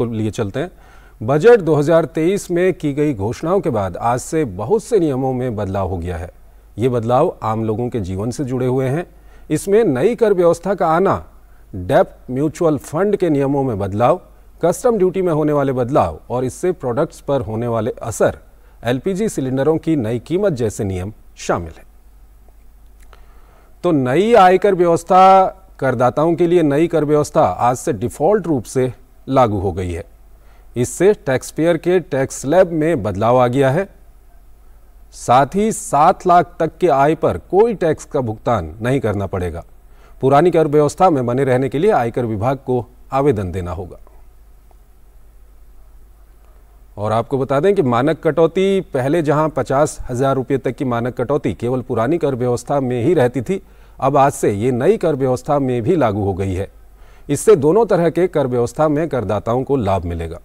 आपको लिए चलते हैं। बजट 2023 में की गई घोषणाओं के बाद आज से बहुत से नियमों में बदलाव हो गया है। ये बदलाव आम लोगों के जीवन से जुड़े हुए हैं। इसमें नई कर व्यवस्था का आना, डेप्ट म्यूचुअल फंड के नियमों में बदलाव, कस्टम ड्यूटी में होने वाले बदलाव और इससे प्रोडक्ट्स पर होने वाले असर, एलपीजी सिलेंडरों की नई कीमत जैसे नियम शामिल हैं। तो नई आयकर व्यवस्था, करदाताओं के लिए नई कर व्यवस्था आज से डिफॉल्ट रूप से लागू हो गई है। इससे टैक्स पेयर के टैक्स स्लैब में बदलाव आ गया है। साथ ही 7 लाख तक के आय पर कोई टैक्स का भुगतान नहीं करना पड़ेगा। पुरानी कर व्यवस्था में बने रहने के लिए आयकर विभाग को आवेदन देना होगा। और आपको बता दें कि मानक कटौती पहले जहां 50,000 रुपये तक की मानक कटौती केवल पुरानी कर व्यवस्था में ही रहती थी, अब आज से ये नई कर व्यवस्था में भी लागू हो गई है। इससे दोनों तरह के कर व्यवस्था में करदाताओं को लाभ मिलेगा।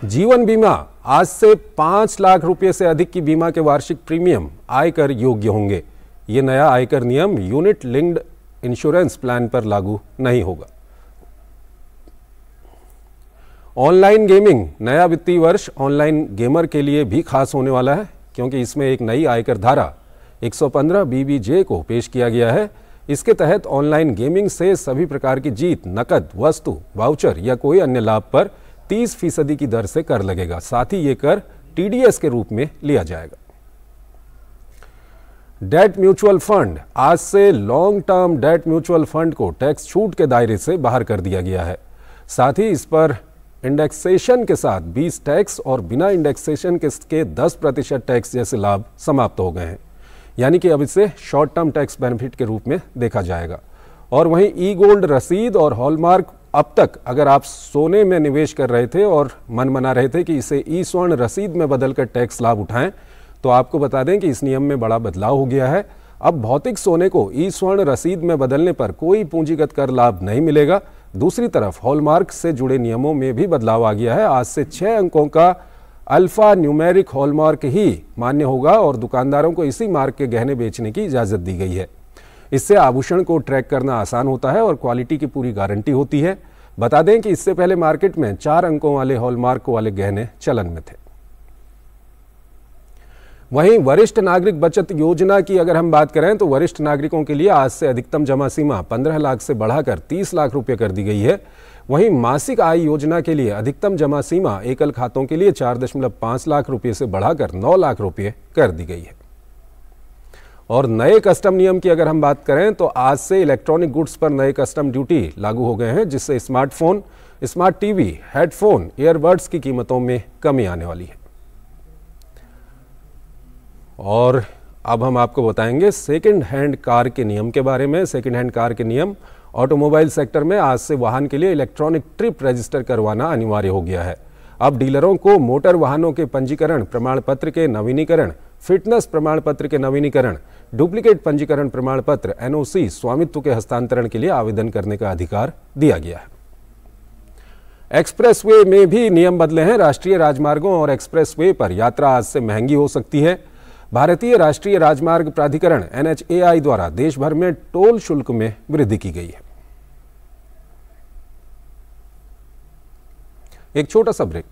जीवन बीमा, आज से 5 लाख रुपए से अधिक की बीमा के वार्षिक प्रीमियम आयकर योग्य होंगे। ये नया आयकर नियम यूनिट लिंक्ड इंश्योरेंस प्लान पर लागू नहीं होगा। ऑनलाइन गेमिंग, नया वित्तीय वर्ष ऑनलाइन गेमर के लिए भी खास होने वाला है, क्योंकि इसमें एक नई आयकर धारा 115 BBJ को पेश किया गया है। इसके तहत ऑनलाइन गेमिंग से सभी प्रकार की जीत, नकद, वस्तु, वाउचर या कोई अन्य लाभ पर 30% की दर से कर लगेगा। साथ ही ये कर TDS के रूप में लिया जाएगा। डेट म्यूचुअल फंड, आज से long term debt mutual fund को टैक्स छूट के दायरे से बाहर कर दिया गया है। साथ ही इस पर इंडेक्सेशन के साथ 20 टैक्स और बिना इंडेक्सेशन के 10% टैक्स जैसे लाभ समाप्त हो गए हैं। यानी कि अब इसे शॉर्ट टर्म टैक्स बेनिफिट के रूप में देखा जाएगा। और वहीं ई गोल्ड रसीद और हॉलमार्क, अब तक अगर आप सोने में निवेश कर रहे थे और मन बना रहे थे कि इसे ई स्वर्ण रसीद में बदलकर टैक्स लाभ उठाएं, तो आपको बता दें कि इस नियम में बड़ा बदलाव हो गया है। अब भौतिक सोने को ई स्वर्ण रसीद में बदलने पर कोई पूंजीगत कर लाभ नहीं मिलेगा। दूसरी तरफ हॉलमार्क से जुड़े नियमों में भी बदलाव आ गया है। आज से 6 अंकों का अल्फा न्यूमेरिक हॉलमार्क ही मान्य होगा और दुकानदारों को इसी मार्क के गहने बेचने की इजाजत दी गई है। इससे आभूषण को ट्रैक करना आसान होता है और क्वालिटी की पूरी गारंटी होती है। बता दें कि इससे पहले मार्केट में 4 अंकों वाले हॉलमार्क वाले गहने चलन में थे। वहीं वरिष्ठ नागरिक बचत योजना की अगर हम बात करें तो वरिष्ठ नागरिकों के लिए आज से अधिकतम जमा सीमा 15 लाख से बढ़ाकर 30 लाख रुपए कर दी गई है। वहीं मासिक आय योजना के लिए अधिकतम जमा सीमा एकल खातों के लिए 4.5 लाख रुपए से बढ़ाकर 9 लाख रुपए कर दी गई है। और नए कस्टम नियम की अगर हम बात करें तो आज से इलेक्ट्रॉनिक गुड्स पर नए कस्टम ड्यूटी लागू हो गए हैं, जिससे smartphone, smart TV, headphone, earbuds की कीमतों में कमी आने वाली है। और अब हम आपको बताएंगे सेकंड हैंड कार के नियम के बारे में। सेकंड हैंड कार के नियम, ऑटोमोबाइल सेक्टर में आज से वाहन के लिए इलेक्ट्रॉनिक ट्रिप रजिस्टर करवाना अनिवार्य हो गया है। अब डीलरों को मोटर वाहनों के पंजीकरण प्रमाण पत्र के नवीनीकरण, फिटनेस प्रमाण पत्र के नवीनीकरण, डुप्लीकेट पंजीकरण प्रमाण पत्र NOC, स्वामित्व के हस्तांतरण के लिए आवेदन करने का अधिकार दिया गया है। एक्सप्रेसवे में भी नियम बदले हैं। राष्ट्रीय राजमार्गों और एक्सप्रेसवे पर यात्रा आज से महंगी हो सकती है। भारतीय राष्ट्रीय राजमार्ग प्राधिकरण NHAI द्वारा देश भर में टोल शुल्क में वृद्धि की गई है। एक छोटा सा ब्रेक।